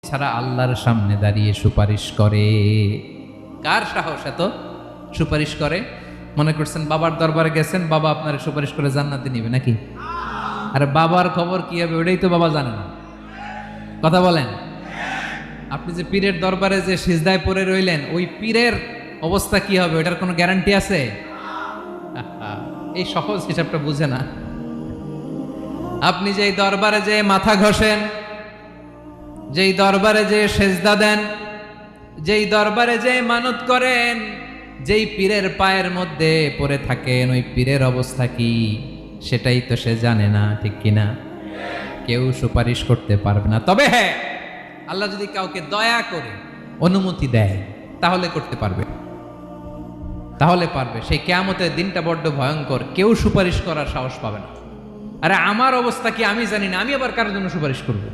এছাড়া আল্লাহর সামনে দাঁড়িয়ে সুপারিশ করে। কার সাহস এত সুপারিশ করে? মনে করছেন বাবার দরবারে গেছেন, বাবা আপনার সুপারিশ করে জান্নাতে নিবে নাকি? আরে বাবার খবর কি হবে ওটাই তো বাবা জানে না। কথা বলেন। আপনি যে পীরের দরবারে যে সিজদায় পড়ে রইলেন, ওই পীরের অবস্থা কি হবে ওটার কোনো গ্যারান্টি আছে? এই সহজ হিসাবটা বুঝে না। আপনি যেই দরবারে যে মাথা ঘষেন, যেই দরবারে যে সেজদা দেন, যেই দরবারে যে মানত করেন, যেই পীরের পায়ের মধ্যে পড়ে থাকেন, ওই পীরের অবস্থা কি সেটাই তো সে জানে না, ঠিক কিনা? কেউ সুপারিশ করতে পারবে না। তবে হ্যাঁ, আল্লাহ যদি কাউকে দয়া করে অনুমতি দেয় তাহলে করতে পারবে, তাহলে পারবে। সেই কিয়ামতের দিনটা বড্ড ভয়ঙ্কর, কেউ সুপারিশ করার সাহস পাবে না। আরে আমার অবস্থা কি আমি জানি না, আমি আবার কারোর জন্য সুপারিশ করবো?